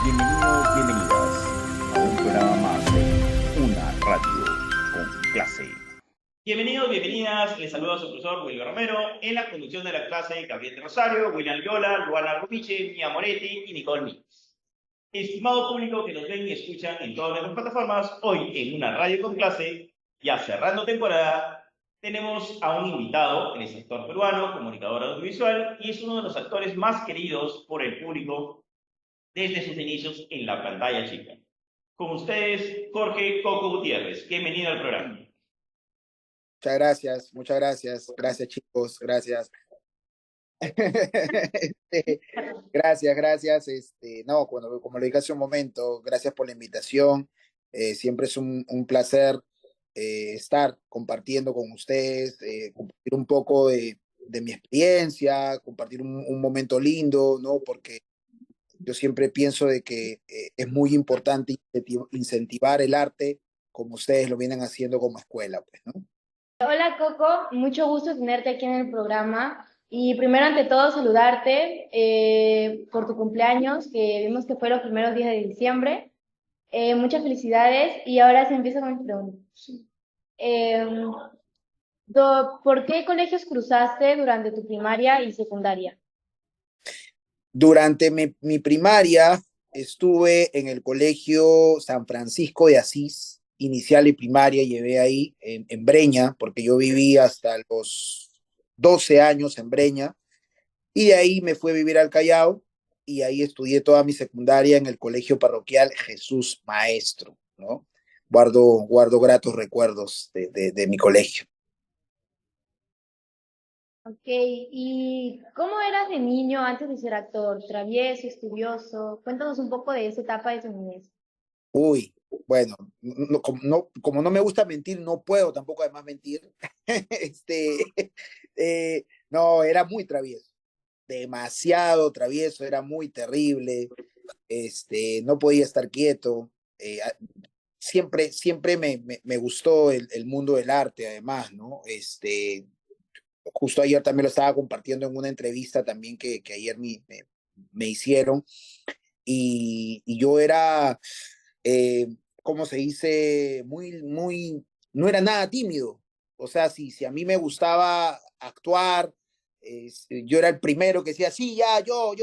Bienvenidos, bienvenidas a un programa más de Una Radio con Clase. Bienvenidos, bienvenidas. Les saluda su profesor William Romero en la conducción de la clase Gabriel de Rosario, William Yola, Luana Rubiche, Mia Moretti y Nicole Mix. Estimado público que nos ven y escuchan en todas nuestras plataformas, hoy en Una Radio con Clase, ya cerrando temporada, tenemos a un invitado, él es actor peruano, comunicador audiovisual y es uno de los actores más queridos por el público desde sus inicios en la pantalla chica. Con ustedes, Jorge Coco Gutiérrez. Bienvenido al programa. Muchas gracias. Gracias, chicos, gracias. Gracias. No, como lo dije hace un momento, gracias por la invitación. Siempre es un placer estar compartiendo con ustedes, compartir un poco de mi experiencia, compartir un momento lindo, ¿no? Porque yo siempre pienso de que es muy importante incentivar el arte como ustedes lo vienen haciendo como escuela, pues, ¿no? Hola Coco, mucho gusto tenerte aquí en el programa y primero ante todo saludarte por tu cumpleaños, que vimos que fue los primeros días de diciembre. Muchas felicidades y ahora se empieza con mis preguntas. ¿Por qué colegios cruzaste durante tu primaria y secundaria? Durante mi primaria estuve en el colegio San Francisco de Asís, inicial y primaria, llevé ahí en Breña, porque yo viví hasta los 12 años en Breña, y de ahí me fui a vivir al Callao, y ahí estudié toda mi secundaria en el colegio parroquial Jesús Maestro, ¿no? Guardo gratos recuerdos de mi colegio. Ok, ¿y cómo eras de niño antes de ser actor? ¿Travieso, estudioso? Cuéntanos un poco de esa etapa de tu niñez. Uy, bueno, como no me gusta mentir, no puedo tampoco además mentir. Este, no, era muy travieso, demasiado travieso, era muy terrible. No podía estar quieto. Siempre me gustó el mundo del arte, además, ¿no? Justo ayer también lo estaba compartiendo en una entrevista también que ayer me hicieron. Y yo era eh, ¿cómo se dice? No era nada tímido. O sea, si a mí me gustaba actuar, yo era el primero que decía, sí, ya, yo,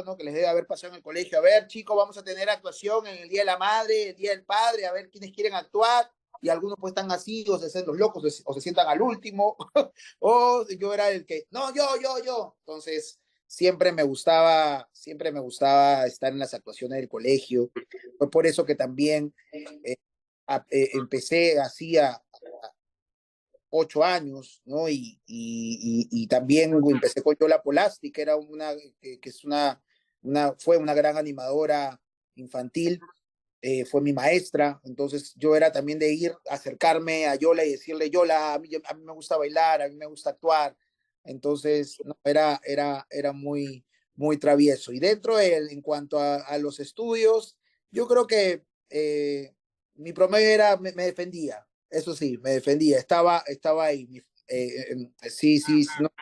¿no? Que les debe haber pasado en el colegio. A ver, chicos, vamos a tener actuación en el Día de la Madre, el Día del Padre, a ver quiénes quieren actuar. Y algunos pues están así, o se hacen los locos, o se sientan al último. O yo era el que, no, yo. Entonces, siempre me gustaba estar en las actuaciones del colegio. Fue por eso que también empecé así a 8 años, ¿no? Y también empecé con Yola Polasti, que era que es fue una gran animadora infantil, fue mi maestra. Entonces yo era también de ir, acercarme a Yola y decirle, Yola, a mí me gusta bailar, a mí me gusta actuar. Entonces, no, era muy travieso. Y en cuanto a los estudios, yo creo que mi promedio era, me defendía, eso sí, me defendía, estaba ahí. Sí, no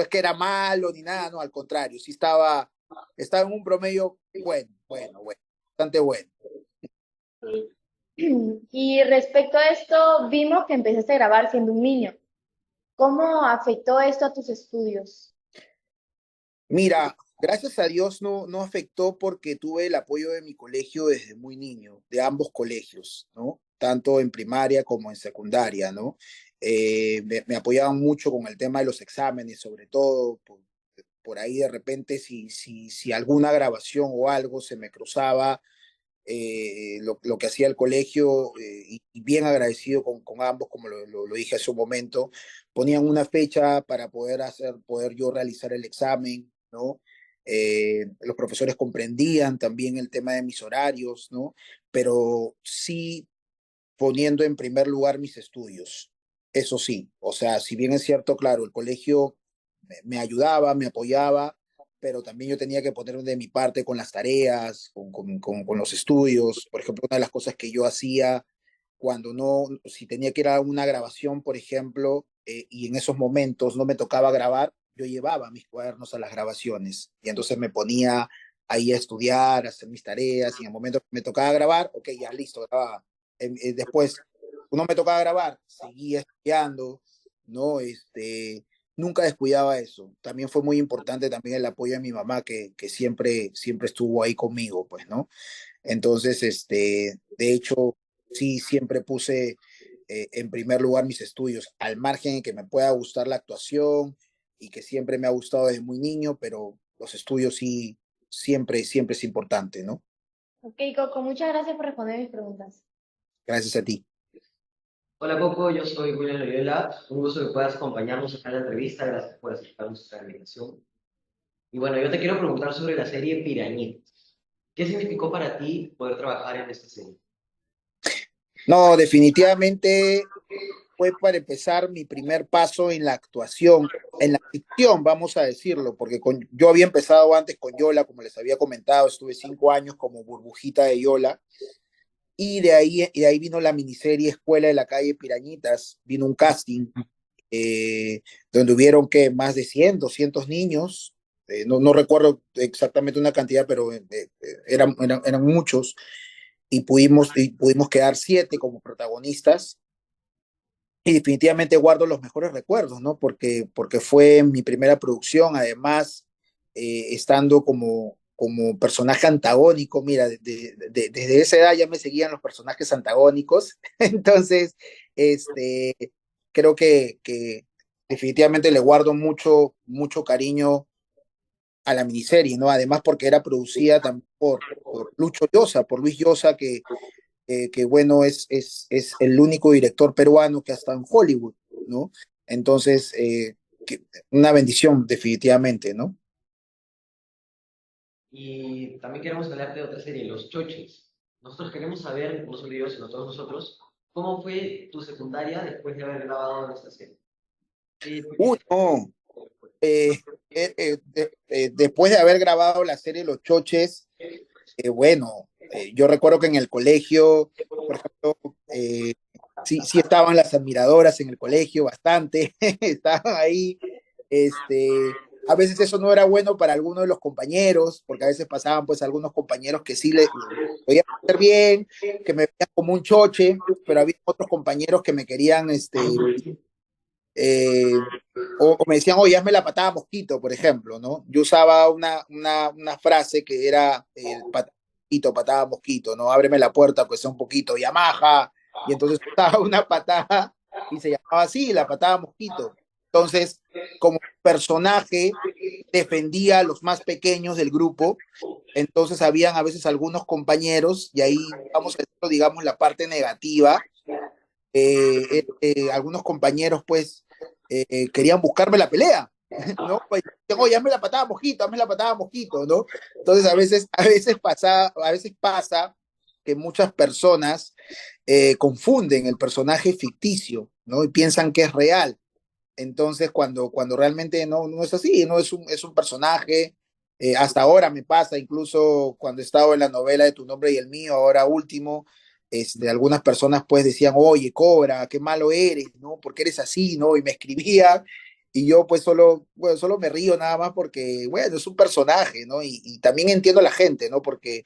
es que era malo ni nada, no, al contrario, sí estaba en un promedio bueno, bastante bueno. Y respecto a esto, vimos que empezaste a grabar siendo un niño. ¿Cómo afectó esto a tus estudios? Mira, gracias a Dios no afectó porque tuve el apoyo de mi colegio desde muy niño, de ambos colegios, ¿no? Tanto en primaria como en secundaria, ¿no? Me apoyaban mucho con el tema de los exámenes, sobre todo, por ahí de repente si alguna grabación o algo se me cruzaba, lo que hacía el colegio, y bien agradecido con ambos, como lo dije hace un momento, ponían una fecha para poder yo realizar el examen, ¿no? Los profesores comprendían también el tema de mis horarios, ¿no? Pero sí poniendo en primer lugar mis estudios. Eso sí, o sea, si bien es cierto, claro, el colegio me ayudaba, me apoyaba, pero también yo tenía que poner de mi parte con las tareas, con los estudios. Por ejemplo, una de las cosas que yo hacía cuando no, si tenía que ir a una grabación, por ejemplo, y en esos momentos no me tocaba grabar, yo llevaba mis cuadernos a las grabaciones y entonces me ponía ahí a estudiar, a hacer mis tareas, y en el momento que me tocaba grabar, ok, ya listo, grababa. Después, no me tocaba grabar, seguía estudiando, ¿no? Nunca descuidaba eso. También fue muy importante también el apoyo de mi mamá, que siempre estuvo ahí conmigo, pues, ¿no? Entonces, de hecho, sí, siempre puse en primer lugar mis estudios, al margen de que me pueda gustar la actuación y que siempre me ha gustado desde muy niño, pero los estudios sí, siempre es importante, ¿no? Ok, Coco, muchas gracias por responder mis preguntas. Gracias a ti. Hola Coco, yo soy William Loyola. Un gusto que puedas acompañarnos acá en la entrevista. Gracias por aceptar nuestra invitación. Y bueno, yo te quiero preguntar sobre la serie Pirañitas. ¿Qué significó para ti poder trabajar en esta serie? No, definitivamente fue para empezar mi primer paso en la actuación, en la ficción, vamos a decirlo, porque yo había empezado antes con Yola, como les había comentado, estuve 5 años como burbujita de Yola, y de ahí vino la miniserie Escuela de la Calle Pirañitas, vino un casting donde hubieron que más de 100, 200 niños, no recuerdo exactamente una cantidad, pero eran muchos, y pudimos quedar 7 como protagonistas. Y definitivamente guardo los mejores recuerdos, ¿no? Porque fue mi primera producción, además, estando como personaje antagónico, mira, desde esa edad ya me seguían los personajes antagónicos, entonces, este, creo que definitivamente le guardo mucho cariño a la miniserie, ¿no? Además porque era producida también por Lucho Llosa, por Luis Llosa, que bueno, es el único director peruano que ha estado en Hollywood, ¿no? Entonces, una bendición, definitivamente, ¿no? Y también queremos hablarte de otra serie, Los Choches. Nosotros queremos saber, no solo yo, sino todos nosotros, ¿cómo fue tu secundaria después de haber grabado en esta serie? ¿Qué Uy, hiciste? no. Después de haber grabado la serie Los Choches, bueno, yo recuerdo que en el colegio, por ejemplo, sí estaban las admiradoras en el colegio, bastante, estaban ahí. A veces eso no era bueno para algunos de los compañeros, porque a veces pasaban pues algunos compañeros que sí le podían hacer bien, que me veían como un choche, pero había otros compañeros que me querían, eh, o me decían, oye, hazme la patada mosquito, por ejemplo, ¿no? Yo usaba una frase que era el patada mosquito, ¿no? Ábreme la puerta, pues sea un poquito, Yamaha, y entonces usaba una patada y se llamaba así, la patada mosquito. Entonces, como personaje, defendía a los más pequeños del grupo, entonces habían a veces algunos compañeros, y ahí vamos a decirlo, digamos, la parte negativa, algunos compañeros pues querían buscarme la pelea, ¿no? Pues, oye, hazme la patada mosquito, hazme la patada mosquito, ¿no? Entonces a veces pasa que muchas personas confunden el personaje ficticio, ¿no? Y piensan que es real. Entonces, cuando realmente no es así, no es un personaje. Hasta ahora me pasa, incluso cuando he estado en la novela de Tu Nombre y el Mío, ahora último, algunas personas pues decían, oye, Cobra, qué malo eres, ¿no? ¿Por qué eres así, no? Y me escribía, y yo pues solo me río nada más porque, bueno, es un personaje, ¿no? Y también entiendo a la gente, ¿no? Porque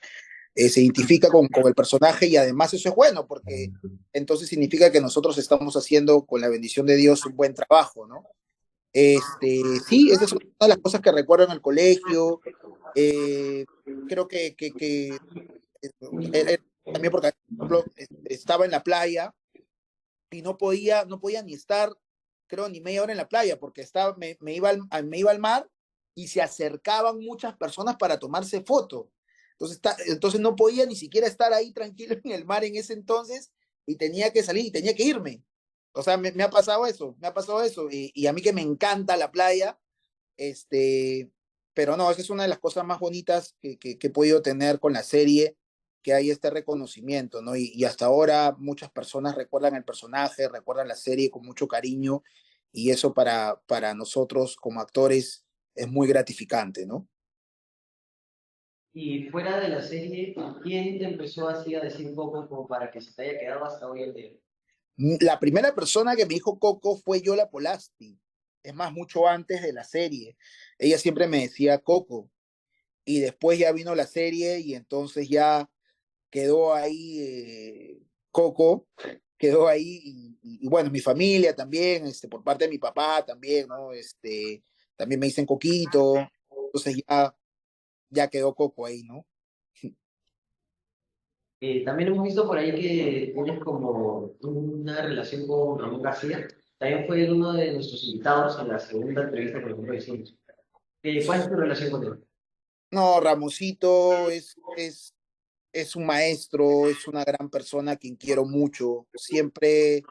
se identifica con el personaje, y además eso es bueno, porque entonces significa que nosotros estamos haciendo con la bendición de Dios un buen trabajo, ¿no? Sí, esa es una de las cosas que recuerdo en el colegio. Eh, Creo que también porque, por ejemplo, estaba en la playa y no podía ni estar, creo, ni media hora en la playa, porque me iba al mar y se acercaban muchas personas para tomarse fotos. Entonces no podía ni siquiera estar ahí tranquilo en el mar en ese entonces, y tenía que salir y tenía que irme. O sea, me ha pasado eso, y a mí que me encanta la playa, pero no, esa es una de las cosas más bonitas que he podido tener con la serie, que hay este reconocimiento, ¿no? Y hasta ahora muchas personas recuerdan el personaje, recuerdan la serie con mucho cariño, y eso para nosotros como actores es muy gratificante, ¿no? Y fuera de la serie, ¿quién te empezó así a decir un poco como para que se te haya quedado hasta hoy en día? La primera persona que me dijo Coco fue Yola Polasti, es más, mucho antes de la serie. Ella siempre me decía Coco, y después ya vino la serie y entonces ya quedó ahí Coco, quedó ahí y bueno, mi familia también, por parte de mi papá también, ¿no? También me dicen Coquito, entonces ya quedó Coco ahí, ¿no? También hemos visto por ahí que tienes como una relación con Ramón García. También fue uno de nuestros invitados en la segunda entrevista que nosotros hicimos. ¿Cuál es tu relación con él? No, Ramosito es un maestro, es una gran persona a quien quiero mucho. Siempre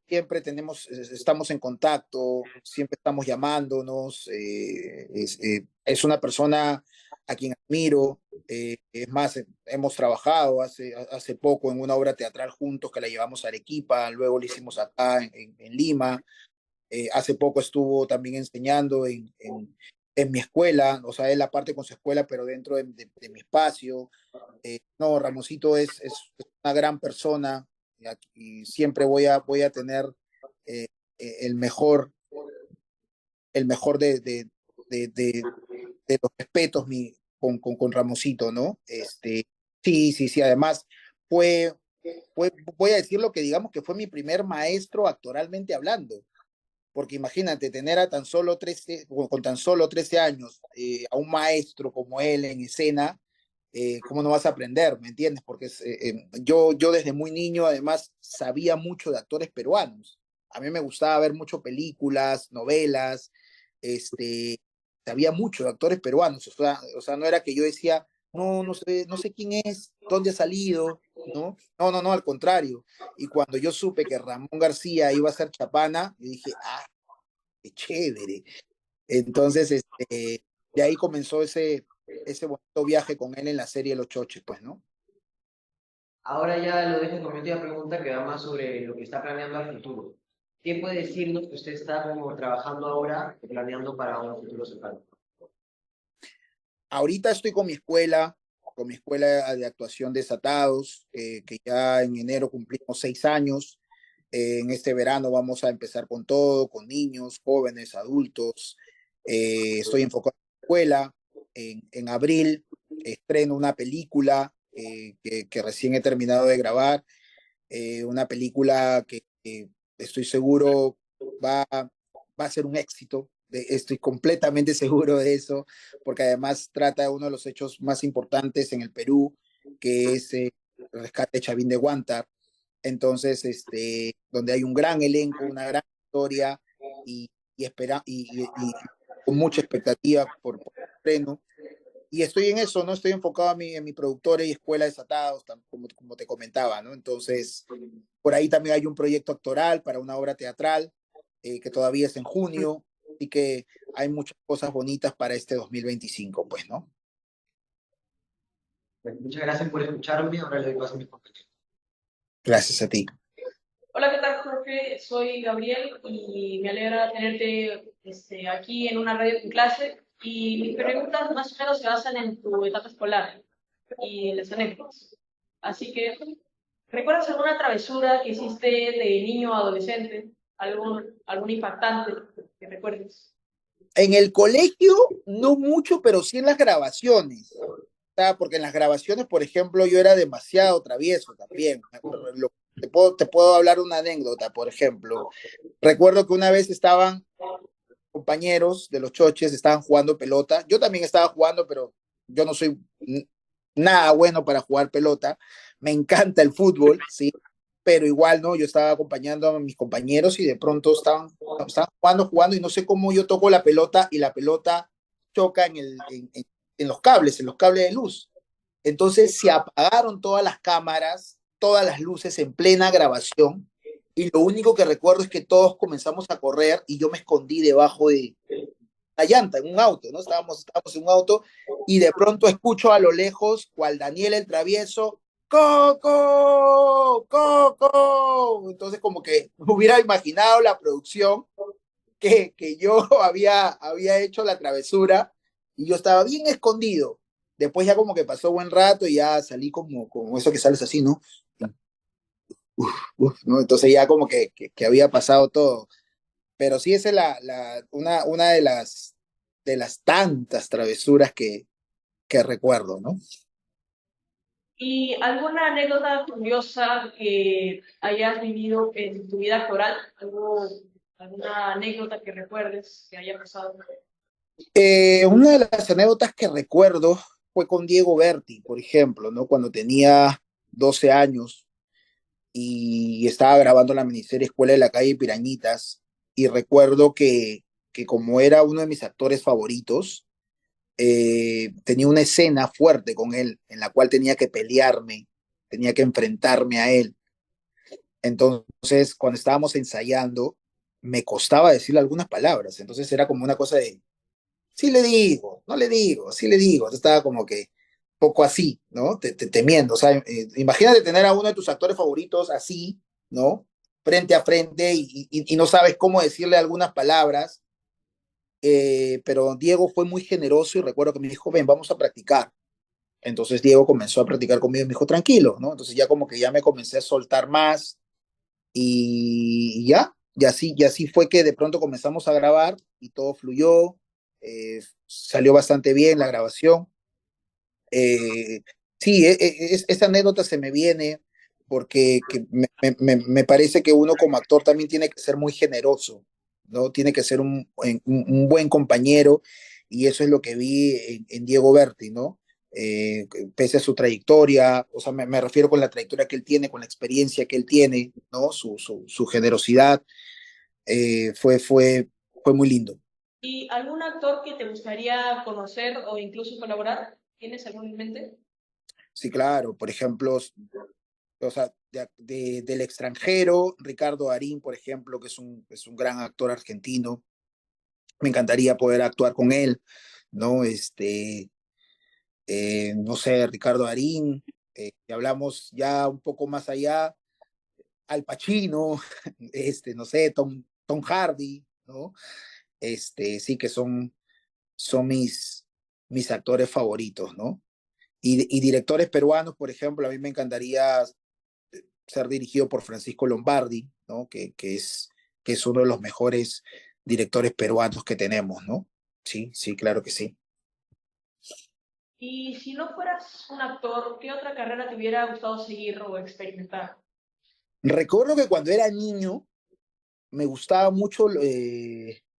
estamos en contacto, siempre estamos llamándonos. Es una persona a quien admiro. Es más, hemos trabajado hace poco en una obra teatral juntos que la llevamos a Arequipa, luego la hicimos acá en Lima. Hace poco estuvo también enseñando en mi escuela, o sea, él aparte con su escuela, pero dentro de mi espacio. No, Ramosito es una gran persona y siempre voy a tener eh, el mejor, el mejor de los respetos con Ramosito, ¿no? Sí, sí, sí, además fue, voy a decir lo que digamos que fue mi primer maestro actoralmente hablando, porque imagínate tener a tan solo 13, con tan solo 13 años a un maestro como él en escena, ¿cómo no vas a aprender? ¿Me entiendes? Porque yo desde muy niño además sabía mucho de actores peruanos. A mí me gustaba ver mucho películas, novelas, este, sabía mucho de actores peruanos. O sea, no era que yo decía, no sé quién es, dónde ha salido, ¿no? No, no, no, al contrario. Y cuando yo supe que Ramón García iba a ser Chapana, yo dije, ah, qué chévere. Entonces, de ahí comenzó ese bonito viaje con él en la serie Los Choches, pues, ¿no? Ahora ya lo dejo con mi última pregunta que va más sobre lo que está planeando al futuro. ¿Qué puede decirnos que usted está como trabajando ahora y planeando para un futuro cercano? Ahorita estoy con mi escuela de actuación Desatados, que ya en enero cumplimos 6 años. En este verano vamos a empezar con todo, con niños, jóvenes, adultos. Estoy enfocado en la escuela. En abril estreno una película que recién he terminado de grabar, una película que estoy seguro va a ser un éxito. Estoy completamente seguro de eso, porque además trata de uno de los hechos más importantes en el Perú, que es el rescate de Chavín de Huántar. Entonces, donde hay un gran elenco, una gran historia y con mucha expectativa por el estreno. Y estoy en eso, ¿no? Estoy enfocado en mi productora y escuela Desatados, como te comentaba, ¿no? Entonces, por ahí también hay un proyecto actoral para una obra teatral que todavía es en junio, así que hay muchas cosas bonitas para este 2025, pues, ¿no? Bueno, muchas gracias por escucharme. Ahora le doy paso a mis compañeros. Gracias a ti. Hola, ¿qué tal, Jorge? Soy Gabriel y me alegra tenerte aquí en una radio en clase. Y mis preguntas más o menos se basan en tu etapa escolar y en las anécdotas. Así que, ¿recuerdas alguna travesura que hiciste de niño o adolescente? ¿Algún impactante que recuerdes? En el colegio, no mucho, pero sí en las grabaciones. Porque en las grabaciones, por ejemplo, yo era demasiado travieso también. Te puedo hablar una anécdota, por ejemplo. Recuerdo que una vez estaban compañeros de los choches, estaban jugando pelota. Yo también estaba jugando, pero yo no soy nada bueno para jugar pelota. Me encanta el fútbol, sí, pero igual, ¿no? Yo estaba acompañando a mis compañeros y de pronto estaban jugando y no sé cómo yo toco la pelota y la pelota choca en los cables de luz. Entonces se apagaron todas las cámaras, todas las luces en plena grabación y lo único que recuerdo es que todos comenzamos a correr y yo me escondí debajo de la llanta en un auto, ¿no? Estábamos en un auto y de pronto escucho a lo lejos cual Daniel el Travieso, ¡Coco! ¡Coco! Entonces como que me hubiera imaginado la producción que yo había hecho la travesura y yo estaba bien escondido. Después ya como que pasó buen rato y ya salí como eso que sales así, ¿no? ¿No? Entonces ya como que había pasado todo. Pero sí esa es una de las tantas travesuras que recuerdo, ¿no? ¿Y alguna anécdota curiosa que hayas vivido en tu vida actoral? ¿Alguna anécdota que recuerdes que haya pasado? Una de las anécdotas que recuerdo fue con Diego Berti, por ejemplo, ¿no? Cuando tenía 12 años y estaba grabando la miniserie Escuela de la Calle Pirañitas, y recuerdo que como era uno de mis actores favoritos, tenía una escena fuerte con él en la cual tenía que pelearme, tenía que enfrentarme a él. Entonces, cuando estábamos ensayando, me costaba decirle algunas palabras. Entonces era como una cosa de, sí le digo, no le digo, sí le digo. Entonces estaba como que poco así, ¿no? Temiendo. O sea, imagínate tener a uno de tus actores favoritos así, ¿no? Frente a frente y no sabes cómo decirle algunas palabras. Pero Diego fue muy generoso y recuerdo que me dijo, ven, vamos a practicar. Entonces Diego comenzó a practicar conmigo y me dijo, tranquilo, ¿no? Entonces ya como que ya me comencé a soltar más y ya, y así fue que de pronto comenzamos a grabar y todo fluyó, salió bastante bien la grabación. Eh, sí, esta anécdota se me viene porque me parece que uno como actor también tiene que ser muy generoso, ¿no? Tiene que ser un buen compañero y eso es lo que vi en Diego Berti, ¿no? Pese a su trayectoria, o sea, me refiero con la trayectoria que él tiene, con la experiencia que él tiene, ¿no? Su generosidad, fue muy lindo. ¿Y algún actor que te gustaría conocer o incluso colaborar? ¿Tienes algún en mente? Sí, claro, por ejemplo, o sea, del extranjero, Ricardo Darín, por ejemplo, que es un gran actor argentino, me encantaría poder actuar con él, ¿no? No sé, Ricardo Darín, hablamos ya un poco más allá, Al Pacino, no sé, Tom Hardy, ¿no? Sí que son mis actores favoritos, ¿no? Y directores peruanos, por ejemplo, a mí me encantaría ser dirigido por Francisco Lombardi, ¿no? Que es uno de los mejores directores peruanos que tenemos, ¿no? Sí, sí, claro que sí. Y si no fueras un actor, ¿qué otra carrera te hubiera gustado seguir o experimentar? Recuerdo que cuando era niño me gustaba mucho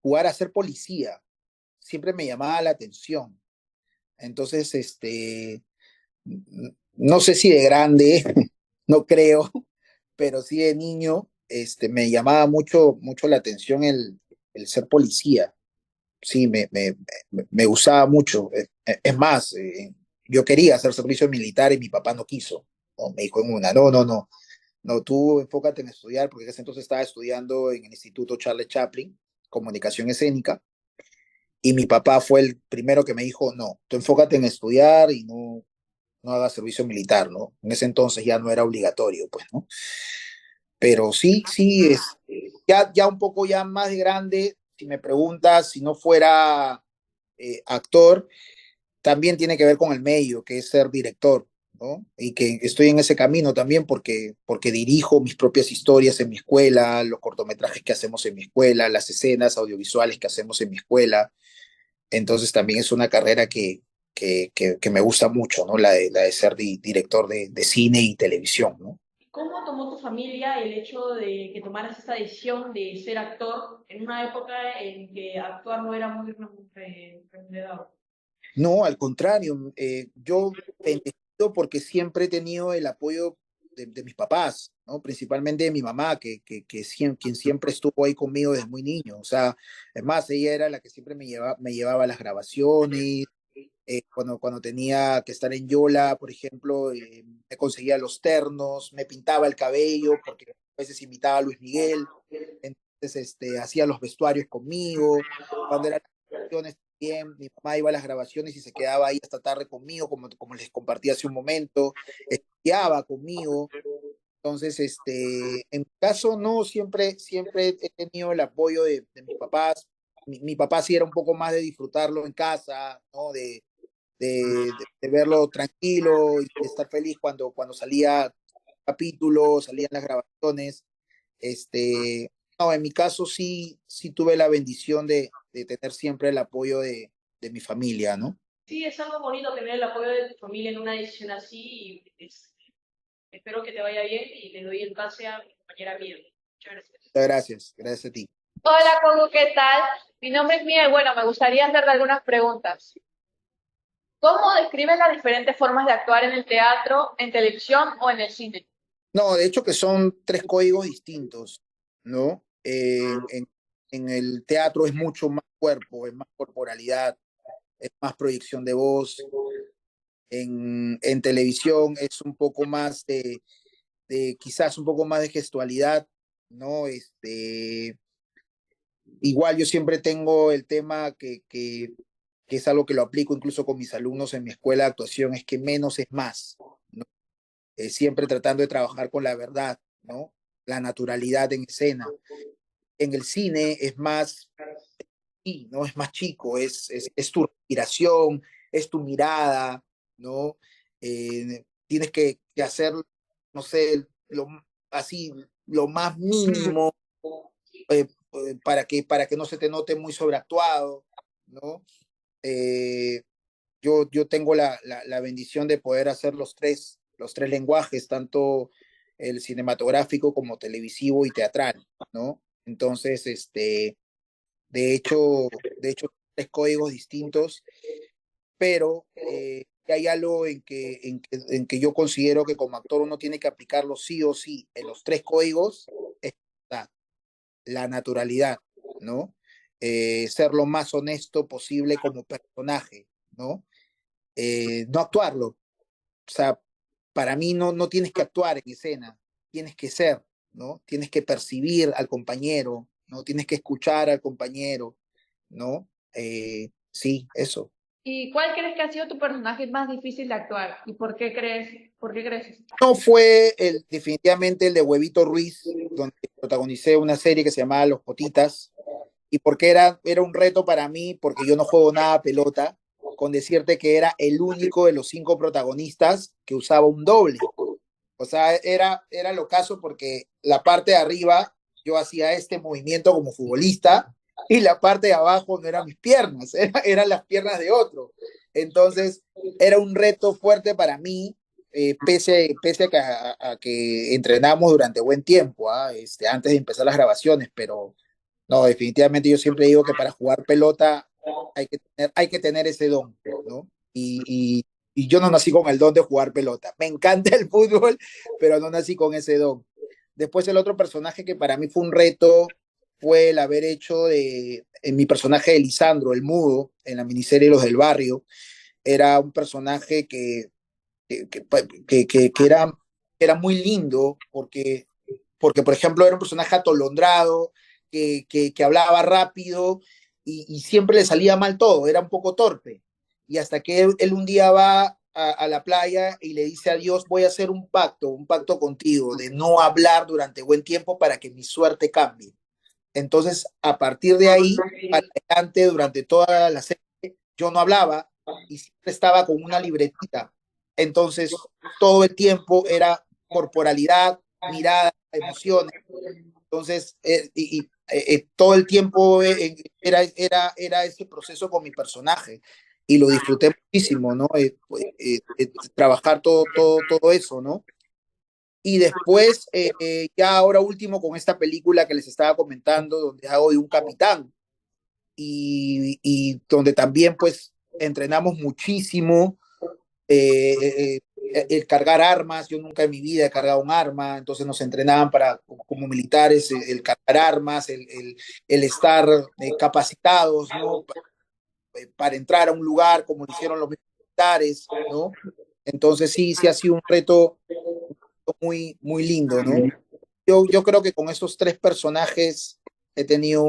jugar a ser policía, siempre me llamaba la atención. Entonces, no sé si de grande, no creo, pero sí de niño, me llamaba mucho la atención el ser policía. Sí, me gustaba mucho. Es más, yo quería hacer servicio militar y mi papá no quiso, ¿no? Me dijo en una, no, tú enfócate en estudiar, porque en ese entonces estaba estudiando en el Instituto Charles Chaplin, comunicación escénica, y mi papá fue el primero que me dijo, no, tú enfócate en estudiar y no hagas servicio militar, ¿no? En ese entonces ya no era obligatorio, pues, ¿no? Pero sí, sí, ya un poco ya más grande, si me preguntas si no fuera actor, también tiene que ver con el medio, que es ser director, ¿no? Y que estoy en ese camino también porque dirijo mis propias historias en mi escuela, los cortometrajes que hacemos en mi escuela, las escenas audiovisuales que hacemos en mi escuela. Entonces también es una carrera que me gusta mucho, ¿no? La de ser director de cine y televisión, ¿no? ¿Cómo tomó tu familia el hecho de que tomaras esta decisión de ser actor en una época en que actuar no era muy remunerado? No, al contrario, yo bendecido porque siempre he tenido el apoyo de mis papás, ¿no? Principalmente de mi mamá, quien siempre estuvo ahí conmigo desde muy niño. O sea, es más, ella era la que siempre me llevaba a las grabaciones. Cuando tenía que estar en Yola, por ejemplo, me conseguía los ternos, me pintaba el cabello, porque a veces imitaba a Luis Miguel. Entonces, hacía los vestuarios conmigo. Cuando eran grabaciones también, mi mamá iba a las grabaciones y se quedaba ahí hasta tarde conmigo, como les compartí hace un momento, estudiaba conmigo. Entonces, en mi caso, no, siempre he tenido el apoyo de mis papás. Mi papá sí era un poco más de disfrutarlo en casa, ¿no? De verlo tranquilo y estar feliz cuando salía capítulos, salían las grabaciones. No, en mi caso sí tuve la bendición de tener siempre el apoyo de mi familia, ¿no? Sí, es algo bonito tener el apoyo de tu familia en una decisión así y espero que te vaya bien y le doy el pase a mi compañera Mía. Muchas gracias. Muchas gracias, gracias a ti. Hola, Coco, ¿qué tal? Mi nombre es Mía y bueno, me gustaría hacerle algunas preguntas. ¿Cómo describes las diferentes formas de actuar en el teatro, en televisión o en el cine? No, de hecho que son tres códigos distintos, ¿no? En el teatro es mucho más cuerpo, es más corporalidad, es más proyección de voz. En televisión es un poco más quizás un poco más de gestualidad, ¿no? Igual yo siempre tengo el tema que es algo que lo aplico incluso con mis alumnos en mi escuela de actuación, es que menos es más, ¿no? Siempre tratando de trabajar con la verdad, ¿no? La naturalidad en escena. En el cine es más, sí, ¿no? Es más chico, es tu respiración, es tu mirada, ¿no? Tienes que hacer, no sé, así, lo más mínimo para que no se te note muy sobreactuado, ¿no? Eh, yo tengo la bendición de poder hacer los tres lenguajes, tanto el cinematográfico como televisivo y teatral, ¿no? Entonces, de hecho, tres códigos distintos, pero hay algo en que yo considero que como actor uno tiene que aplicarlo sí o sí en los tres códigos, es la naturalidad, ¿no? Ser lo más honesto posible como personaje, ¿no? No actuarlo. O sea, para mí no tienes que actuar en escena, tienes que ser, ¿no? Tienes que percibir al compañero, ¿no? Tienes que escuchar al compañero, ¿no? Sí, eso. ¿Y cuál crees que ha sido tu personaje más difícil de actuar? ¿Y por qué crees esto? No fue definitivamente el de Huevito Ruiz, donde protagonicé una serie que se llamaba Los Potitas, y porque era un reto para mí, porque yo no juego nada a pelota, con decirte que era el único de los 5 protagonistas que usaba un doble. O sea, era lo caso porque la parte de arriba yo hacía este movimiento como futbolista y la parte de abajo no eran mis piernas, eran las piernas de otro. Entonces, era un reto fuerte para mí, pese a que entrenamos durante buen tiempo, antes de empezar las grabaciones, pero no, definitivamente yo siempre digo que para jugar pelota hay que tener ese don, ¿no? Y yo no nací con el don de jugar pelota. Me encanta el fútbol, pero no nací con ese don. Después el otro personaje que para mí fue un reto fue el haber hecho en mi personaje de Lisandro, el mudo, en la miniserie Los del Barrio. Era un personaje que, que, era muy lindo porque, por ejemplo, era un personaje atolondrado, que hablaba rápido y siempre le salía mal todo, era un poco torpe. Y hasta que él un día va a la playa y le dice a Dios, voy a hacer un pacto contigo, de no hablar durante buen tiempo para que mi suerte cambie. Entonces, a partir de ahí, para adelante, durante toda la serie, yo no hablaba y siempre estaba con una libretita. Entonces, todo el tiempo era corporalidad, mirada, emociones. Entonces, todo el tiempo era ese proceso con mi personaje y lo disfruté muchísimo, ¿no? Trabajar todo eso, ¿no? Y después, ya ahora último con esta película que les estaba comentando, donde hago de un capitán y donde también pues entrenamos muchísimo el cargar armas. Yo nunca en mi vida he cargado un arma, entonces nos entrenaban como militares, el cargar armas, el estar capacitados, ¿no? Para entrar a un lugar como lo hicieron los militares, ¿no? Entonces sí ha sido un reto muy lindo, ¿no? Yo creo que con esos tres personajes he tenido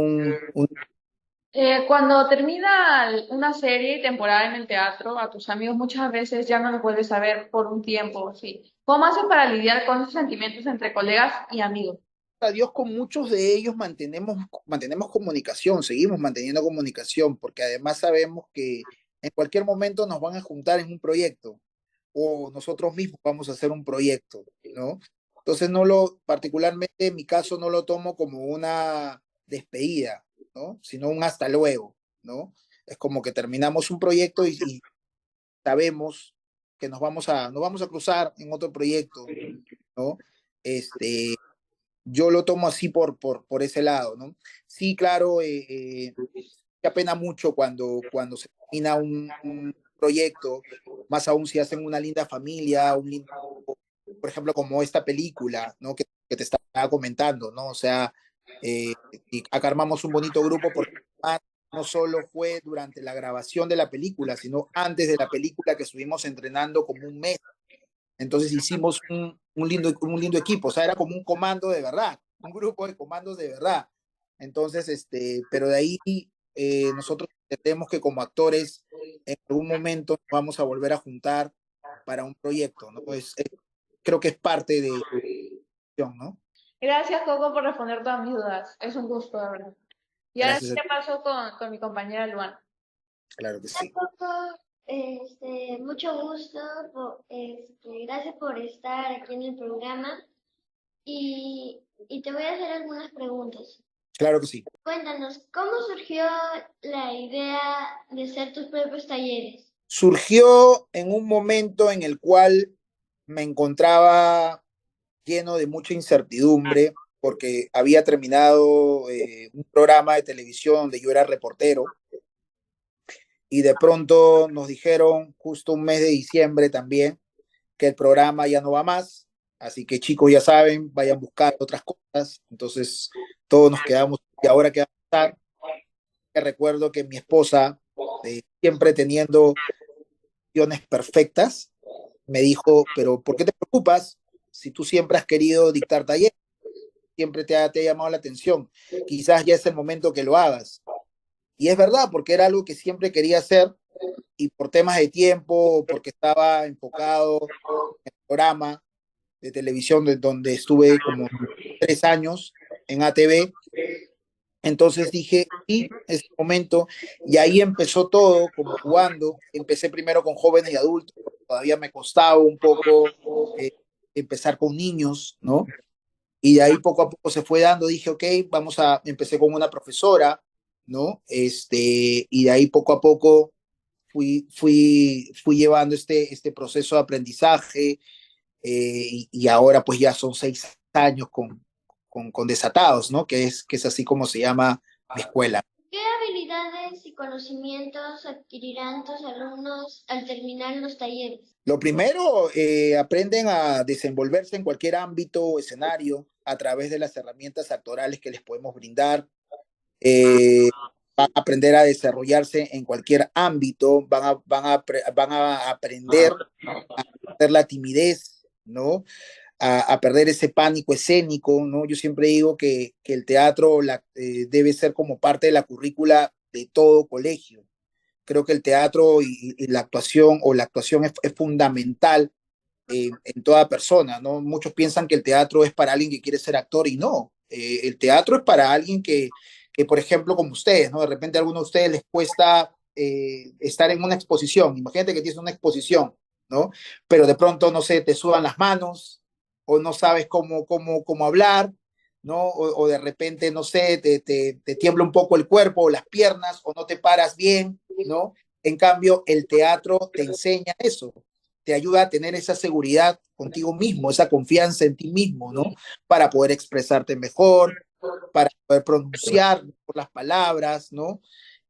Cuando termina una serie temporada en el teatro, a tus amigos muchas veces ya no los vuelves a ver por un tiempo, ¿sí? ¿Cómo haces para lidiar con esos sentimientos entre colegas y amigos? a Dios, con muchos de ellos mantenemos comunicación, seguimos manteniendo comunicación, porque además sabemos que en cualquier momento nos van a juntar en un proyecto o nosotros mismos vamos a hacer un proyecto, ¿no? Entonces, particularmente en mi caso, no lo tomo como una despedida, ¿no? Sino un hasta luego, ¿no? Es como que terminamos un proyecto sabemos que nos vamos a cruzar en otro proyecto, ¿no? Yo lo tomo así por ese lado, ¿no? Sí, claro, me apena mucho cuando se termina un proyecto, más aún si hacen una linda familia, un lindo, por ejemplo, como esta película, ¿no? Que te estaba comentando, ¿no? O sea, y acá armamos un bonito grupo porque no solo fue durante la grabación de la película, sino antes de la película que estuvimos entrenando como un mes. Entonces hicimos un lindo equipo, o sea, era como un comando de verdad, un grupo de comandos de verdad. Entonces, pero de ahí nosotros entendemos que como actores en algún momento nos vamos a volver a juntar para un proyecto, ¿no? Creo que es parte de, ¿no? Gracias, Coco, por responder todas mis dudas. Es un gusto, de verdad. Y ahora sí Gracias, te paso con mi compañera Luana. claro que sí. Tampoco, mucho gusto, gracias por estar aquí en el programa y te voy a hacer algunas preguntas. Claro que sí. Cuéntanos, ¿cómo surgió la idea de hacer tus propios talleres? Surgió en un momento en el cual me encontraba lleno de mucha incertidumbre porque había terminado un programa de televisión donde yo era reportero y de pronto nos dijeron justo un mes de diciembre también que el programa ya no va más, así que chicos ya saben, vayan a buscar otras cosas, entonces todos nos quedamos y ahora qué va a pasar. Recuerdo que mi esposa, siempre teniendo opciones perfectas, me dijo, pero ¿por qué te preocupas si tú siempre has querido dictar talleres? Siempre te ha llamado la atención. Quizás ya es el momento que lo hagas. Y es verdad, porque era algo que siempre quería hacer y por temas de tiempo, porque estaba enfocado en el programa de televisión donde estuve como 3 años en ATV. Entonces dije, sí, es el momento. Y ahí empezó todo, como jugando. Empecé primero con jóvenes y adultos. Todavía me costaba un poco empezar con niños, ¿no? Y de ahí poco a poco se fue dando, dije, ok, empecé con una profesora, ¿no? Y de ahí poco a poco fui llevando este proceso de aprendizaje y ahora pues ya son 6 años con Desatados, ¿no? Que es así como se llama mi escuela. ¿Qué habilidades y conocimientos adquirirán tus alumnos al terminar los talleres? Lo primero, aprenden a desenvolverse en cualquier ámbito o escenario a través de las herramientas actorales que les podemos brindar. Van a aprender a desarrollarse en cualquier ámbito, van a aprender a perder la timidez, ¿no? A perder ese pánico escénico, ¿no? Yo siempre digo que el teatro debe ser como parte de la currícula de todo colegio. Creo que el teatro y la actuación o la actuación es fundamental en toda persona, ¿no? Muchos piensan que el teatro es para alguien que quiere ser actor y no. El teatro es para alguien por ejemplo, como ustedes, ¿no? De repente a algunos de ustedes les cuesta estar en una exposición. Imagínate que tienes una exposición, ¿no? Pero de pronto, no sé, te sudan las manos o no sabes cómo hablar, ¿no? O de repente, no sé, te tiembla un poco el cuerpo o las piernas o no te paras bien, ¿no? En cambio, el teatro te enseña eso, te ayuda a tener esa seguridad contigo mismo, esa confianza en ti mismo, ¿no? Para poder expresarte mejor, para poder pronunciar por las palabras, ¿no?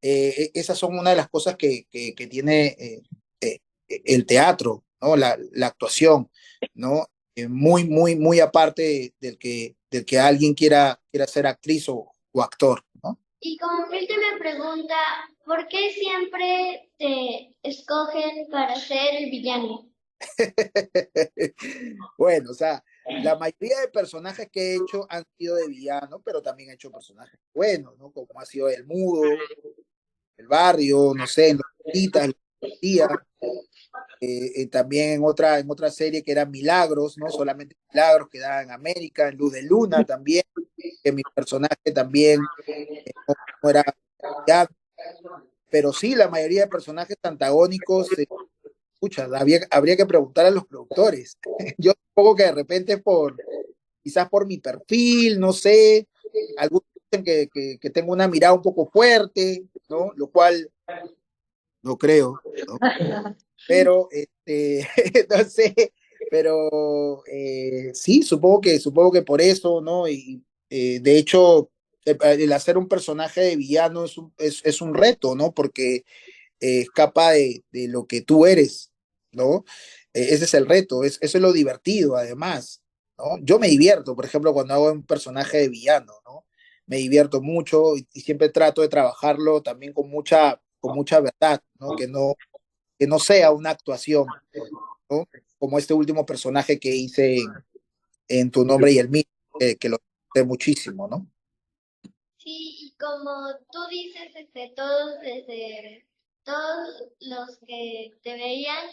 Esas son una de las cosas que tiene el teatro, ¿no? La actuación, ¿no? Muy aparte del que alguien quiera ser actriz o actor, ¿no? Y como última pregunta, ¿por qué siempre te escogen para ser el villano? Bueno, o sea, la mayoría de personajes que he hecho han sido de villano, pero también he hecho personajes buenos, ¿no? Como ha sido El Mudo, El Barrio, no sé, en Los Patitas, también en otra serie que era Milagros, ¿no? Solamente Milagros que daba en América, en Luz de Luna también, que mi personaje también no era villano, pero sí, la mayoría de personajes antagónicos, escucha, habría que preguntar a los productores. Yo supongo que de repente quizás por mi perfil, no sé, algunos dicen que tengo una mirada un poco fuerte, ¿no? Lo cual no creo, ¿no? Pero, no sé, pero sí, supongo que por eso, ¿no? Y de hecho, el hacer un personaje de villano es un reto, ¿no? Porque escapa de lo que tú eres, ¿no? Ese es el reto, eso es lo divertido, además, ¿no? Yo me divierto, por ejemplo, cuando hago un personaje de villano, ¿no? Me divierto mucho y siempre trato de trabajarlo también con mucha verdad, ¿no? Que no sea una actuación, ¿no? Como este último personaje que hice en Tu Nombre y el Mío, que lo disfruté muchísimo, ¿no? Sí, y como tú dices, todos los que te veían,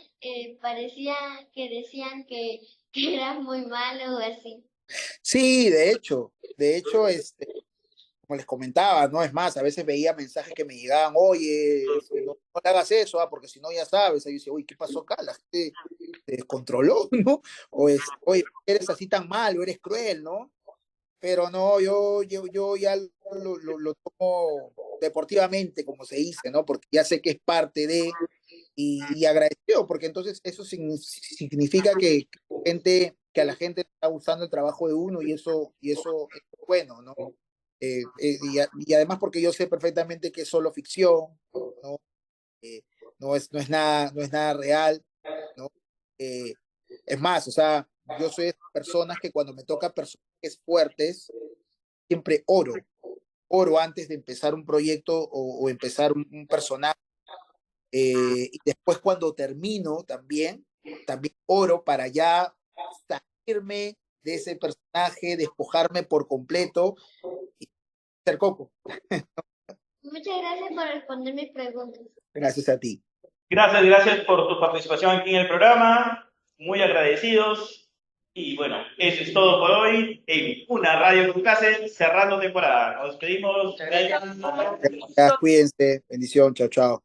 parecía que decían que eras muy malo o así. Sí, de hecho, como les comentaba, ¿no? Es más, a veces veía mensajes que me llegaban, oye, no le hagas eso, porque si no ya sabes. Ahí yo decía, uy, ¿qué pasó acá? La gente se descontroló, ¿no? Oye, eres así tan malo, eres cruel, ¿no? Pero no, yo ya lo tomo deportivamente, como se dice, ¿no? Porque ya sé que es parte y agradecido, porque entonces eso significa que a la gente le está gustando el trabajo de uno y eso es bueno, ¿no? Y además porque yo sé perfectamente que es solo ficción, ¿no? Eh, no es nada real, ¿no? Eh, es más, o sea, yo soy de esas personas que cuando me toca personajes fuertes, siempre oro antes de empezar un proyecto o empezar un personaje. Y después cuando termino también oro para ya salirme de ese personaje, despojarme por completo y ser Coco. Muchas gracias por responder mis preguntas. Gracias a ti. Gracias por tu participación aquí en el programa. Muy agradecidos. Y bueno, eso es todo por hoy en una radio con clase, cerrando temporada. Nos despedimos. Muchas gracias. Gracias, cuídense. Bendición. Chao, chao.